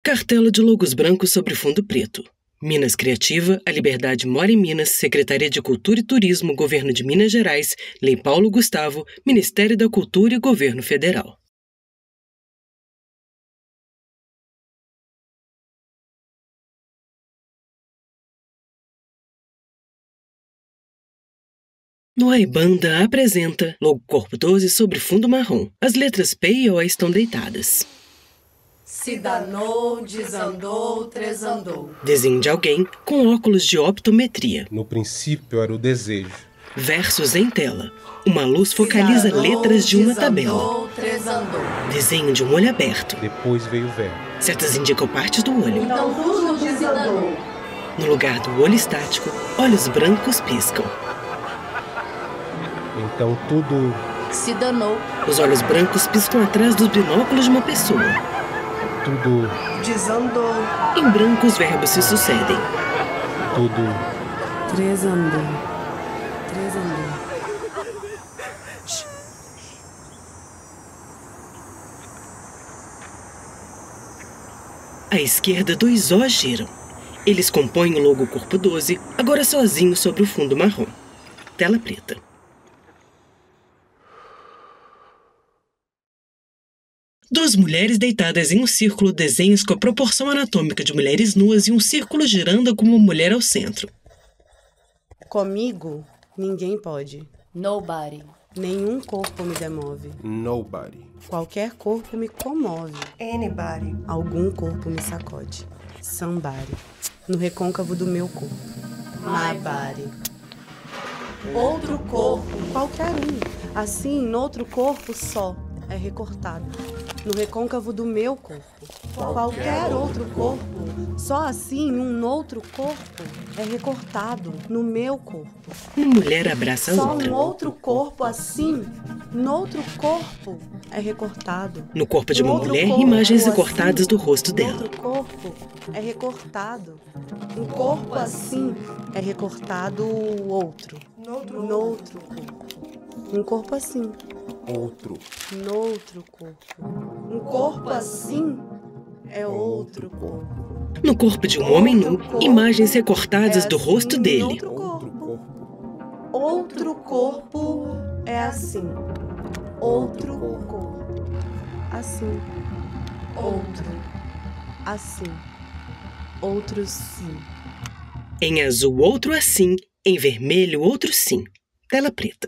Cartela de logos brancos sobre fundo preto. Minas Criativa, a liberdade mora em Minas, Secretaria de Cultura e Turismo, Governo de Minas Gerais, Lei Paulo Gustavo, Ministério da Cultura e Governo Federal. Noai Banda apresenta logo corpo 12 sobre fundo marrom. As letras P e O estão deitadas. Se danou, desandou, tresandou. Desenho de alguém com óculos de optometria. No princípio era o desejo. Versos em tela. Uma luz focaliza letras de uma tabela. Tresandou. Desenho de um olho aberto. Depois veio o verbo. Setas indicam partes do olho. Então tudo desandou. No lugar do olho estático, olhos brancos piscam. Então tudo Se danou. Os olhos brancos piscam atrás dos binóculos de uma pessoa. tudo Desandou. Em branco, os verbos se sucedem. tudo Tresandou. À esquerda, dois Os giram. Eles compõem o logo corpo 12, agora sozinho sobre o fundo marrom. Tela preta. Duas mulheres deitadas em um círculo, desenhos com a proporção anatômica de mulheres nuas e um círculo girando com uma mulher ao centro. Comigo, ninguém pode. Nobody. Nenhum corpo me demove. nobody. Qualquer corpo me comove. Anybody. Algum corpo me sacode. Somebody. No recôncavo do meu corpo. My body. Outro corpo. Qualquer um. Assim, noutro corpo só. É recortado. No recôncavo do meu corpo. Qualquer outro corpo. Só assim, um noutro corpo é recortado. No meu corpo. Uma mulher abraça a Só outra. um outro corpo assim, noutro corpo, é recortado. No corpo de uma Outro mulher, corpo imagens assim, recortadas do rosto dela. Outro corpo é recortado. Um corpo assim é recortado outro. Noutro corpo. Um corpo assim. Outro. Noutro corpo. Um corpo assim é outro corpo. No corpo de um homem nu, imagens recortadas do rosto assim, dele. Outro corpo. Outro corpo é assim. Outro corpo. Assim. Outro. Assim. Outro sim. Em azul, outro assim. Em vermelho, outro sim. Tela preta.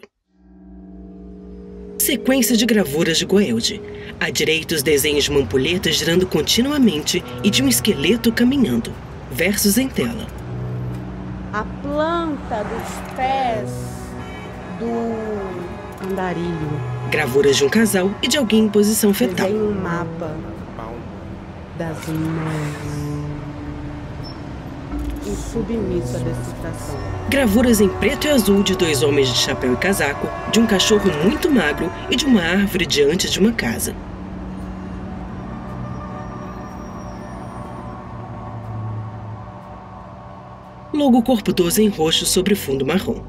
Sequência de gravuras de Goeldi. À direita, os desenhos de uma ampulheta girando continuamente e de um esqueleto caminhando. Versos em tela. A planta dos pés do andarilho. Gravuras de um casal e de alguém em posição fetal. Desenha um mapa das mãos. E submisso à decifração. Gravuras em preto e azul de dois homens de chapéu e casaco, de um cachorro muito magro e de uma árvore diante de uma casa. Logo corpo 12 em roxo sobre fundo marrom.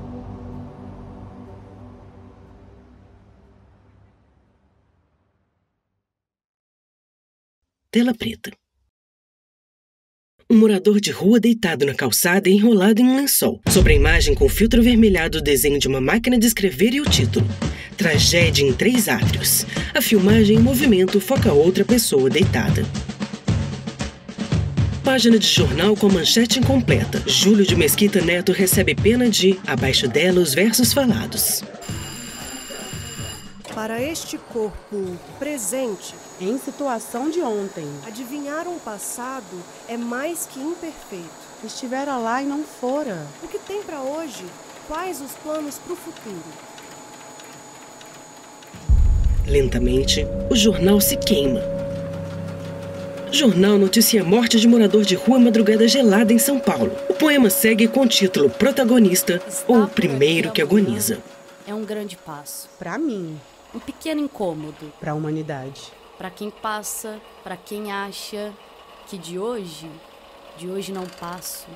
Tela preta. Um morador de rua deitado na calçada e enrolado em um lençol. Sobre a imagem com filtro avermelhado, o desenho de uma máquina de escrever e o título. Tragédia em 3 átrios. A filmagem em movimento foca outra pessoa deitada. Página de jornal com a manchete incompleta. Júlio de Mesquita Neto recebe pena de... Abaixo dela, os versos falados. Para este corpo presente, Em situação de ontem. adivinhar um passado é mais que imperfeito. Estivera lá e não fora. O que tem para hoje? Quais os planos para o futuro? Lentamente, o jornal se queima. Jornal noticia a morte de morador de rua em madrugada gelada em São Paulo. O poema segue com o título Protagonista ou O Primeiro que Agoniza. É um grande passo. Pra mim, Um pequeno incômodo. pra humanidade. Para quem passa, para quem acha que de hoje não passo.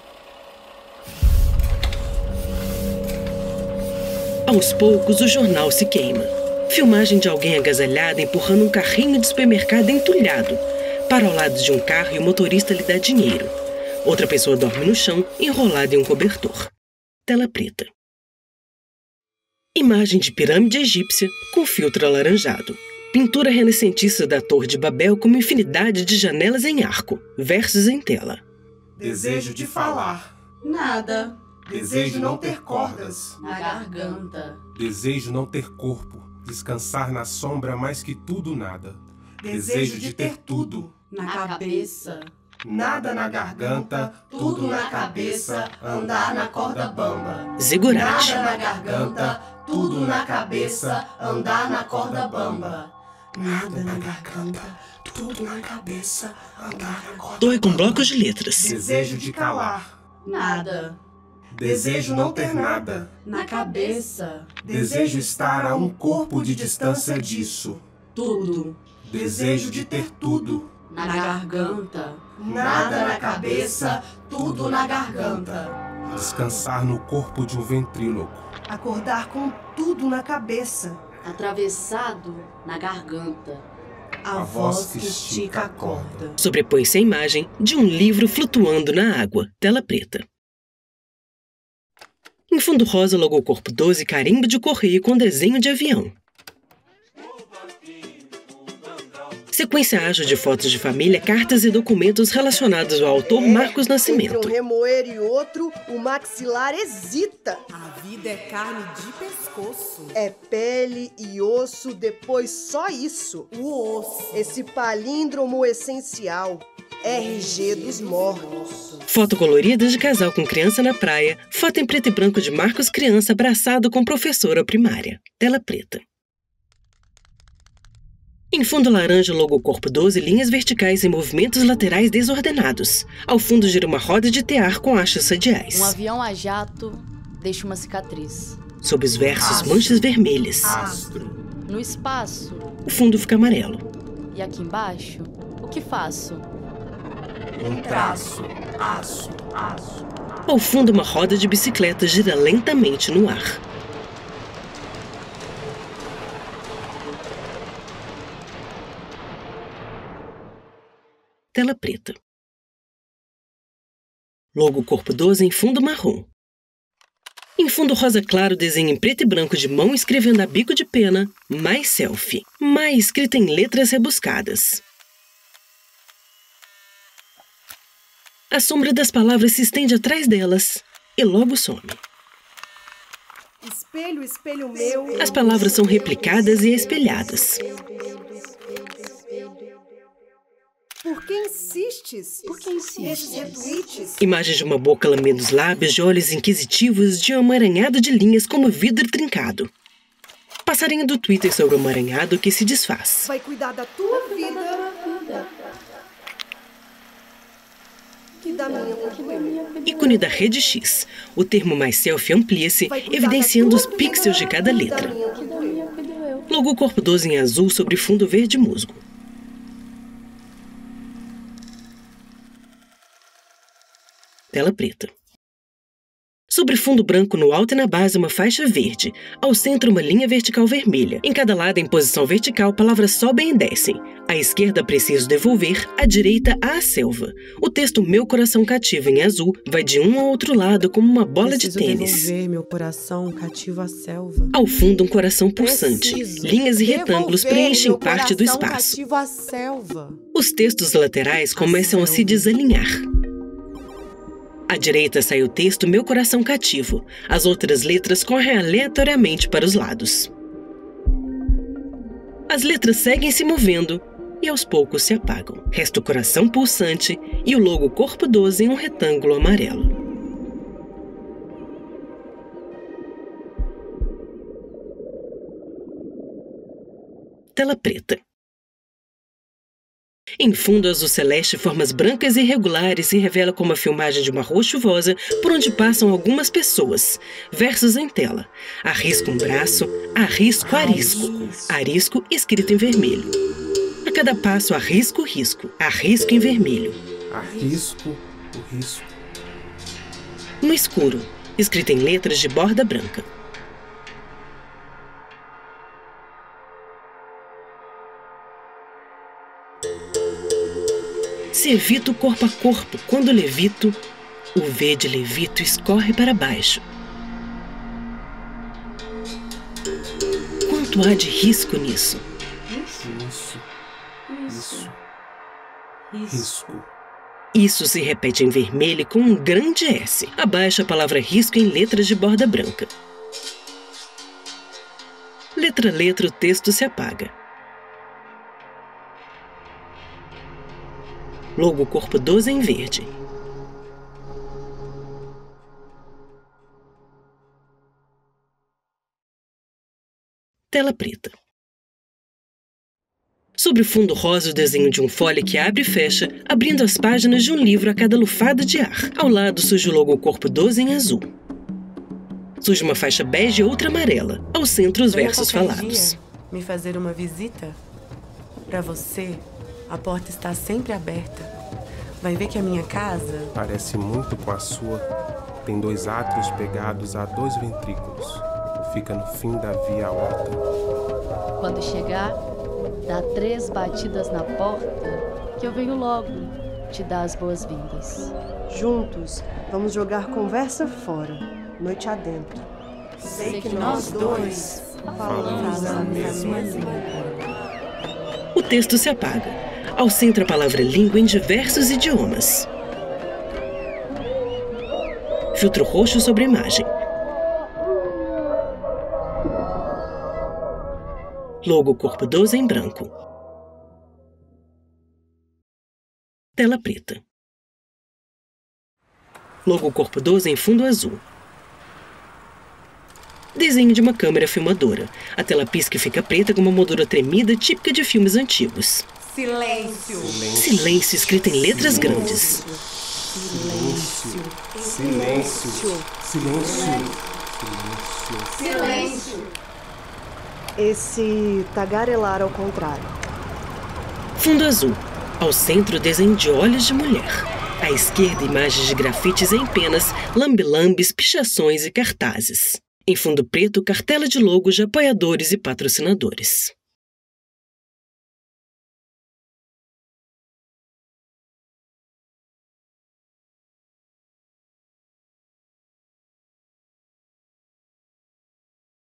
Aos poucos, o jornal se queima. Filmagem de alguém agasalhada empurrando um carrinho de supermercado entulhado. Para ao lado de um carro e o motorista lhe dá dinheiro. Outra pessoa dorme no chão, enrolada em um cobertor. Tela preta. Imagem de pirâmide egípcia com filtro alaranjado. Pintura renascentista da Torre de Babel com uma infinidade de janelas em arco. Versos em tela. Desejo de falar. Nada. Desejo não ter cordas. Na garganta. Desejo não ter corpo. Descansar na sombra mais que tudo nada. Desejo de ter tudo. Na cabeça. Nada na garganta, tudo na cabeça, andar na corda bamba. Zigurate. Nada na garganta, tudo na cabeça, andar na corda bamba. Nada na garganta, tudo na cabeça, andar na corda Torre com blocos de letras. Desejo de calar. Nada. Desejo não ter nada. Na cabeça. Desejo estar a um corpo de distância disso. Tudo. Desejo de ter tudo. Na garganta. Nada na cabeça, tudo na garganta. Descansar no corpo de um ventríloco. Acordar com tudo na cabeça. Atravessado na garganta. A voz que estica a corda. Sobrepõe-se a imagem de um livro flutuando na água. Tela preta. Em fundo rosa, logo o corpo 12, carimbo de correio com desenho de avião. Sequência ágil de fotos de família, cartas e documentos relacionados ao autor Marcos Nascimento. Entre um remoer e outro, o maxilar hesita. A vida é carne de pescoço. É pele e osso, depois só isso. O osso. Esse palíndromo essencial. RG dos mortos. Foto colorida de casal com criança na praia. Foto em preto e branco de Marcos criança abraçado com professora primária. Tela preta. Em fundo laranja, logo corpo 12, linhas verticais e movimentos laterais desordenados. Ao fundo gira uma roda de tear com hastes radiais. Um avião a jato deixa uma cicatriz. Sob os versos, manchas vermelhas. Astro. No espaço. O fundo fica amarelo. E aqui embaixo, o que faço? Um traço. Aço. Ao fundo, uma roda de bicicleta gira lentamente no ar. Tela preta. Logo corpo 12 em fundo marrom. Em fundo rosa claro, desenho em preto e branco de mão escrevendo a bico de pena, mais selfie. Mais escrita em letras rebuscadas. A sombra das palavras se estende atrás delas e logo some. Espelho, espelho meu. As palavras são replicadas e espelhadas. Por que insistes? Esses retweets. Imagens de uma boca lambendo os lábios, de olhos inquisitivos, de um emaranhado de linhas como vidro trincado. Passarinho do Twitter sobre o emaranhado que se desfaz. Vai cuidar da tua vida. E da minha também. Ícone da rede X. O termo mais selfie amplia-se, evidenciando os pixels de cada letra. Logo corpo 12 em azul sobre fundo verde musgo. Tela preta. Sobre fundo branco, no alto e na base, uma faixa verde. Ao centro, uma linha vertical vermelha. Em cada lado, em posição vertical, palavras sobem e descem. À esquerda, preciso devolver. À direita, a selva. O texto Meu Coração Cativo, em azul, vai de um ao outro lado como uma bola de tênis. Preciso devolver meu coração cativo à selva. Ao fundo, um coração pulsante. Preciso Linhas e retângulos devolver preenchem meu parte do coração espaço. cativo à selva. Os textos laterais começam a se desalinhar. À direita sai o texto Meu Coração Cativo. As outras letras correm aleatoriamente para os lados. As letras seguem se movendo e aos poucos se apagam. Resta o coração pulsante e o logo corpo 12 em um retângulo amarelo. Tela preta. Em fundo azul celeste, formas brancas e irregulares se revela como a filmagem de uma rua chuvosa por onde passam algumas pessoas. Versos em tela. Arrisco um braço, arrisco arisco. Arisco escrito em vermelho. A cada passo arrisco risco. Arrisco em vermelho. Arrisco o risco. No escuro, escrito em letras de borda branca. Se evito corpo a corpo quando levito, o V de levito escorre para baixo. Quanto há de risco nisso? Risco. Isso se repete em vermelho com um grande S. Abaixo a palavra risco em letras de borda branca. Letra a letra, o texto se apaga. Logo corpo 12 em verde. Tela preta. Sobre o fundo rosa, o desenho de um folha que abre e fecha, abrindo as páginas de um livro a cada lufada de ar. Ao lado surge o logo corpo 12 em azul. Surge uma faixa bege e outra amarela. Ao centro, os versos falados. Me fazer uma visita? Para você, a porta está sempre aberta. Vai ver que a minha casa... Parece muito com a sua. Tem 2 átrios pegados a 2 ventrículos. Fica no fim da via alta. Quando chegar, dá 3 batidas na porta, que eu venho logo te dar as boas-vindas. Juntos, vamos jogar conversa fora, noite adentro. Sei que nós dois Falamos a mesma língua. O texto se apaga. Ao centro, a palavra língua em diversos idiomas. Filtro roxo sobre a imagem. Logo corpo 12 em branco. Tela preta. Logo corpo 12 em fundo azul. Desenho de uma câmera filmadora. A tela pisca e fica preta com uma moldura tremida típica de filmes antigos. Silêncio. Silêncio escrito em letras grandes. Silêncio. Silêncio. Silêncio. Silêncio. Esse tagarelar ao contrário. Fundo azul. Ao centro, desenho de olhos de mulher. À esquerda, imagens de grafites em penas, lambe-lambes, pichações e cartazes. Em fundo preto, cartela de logos de apoiadores e patrocinadores.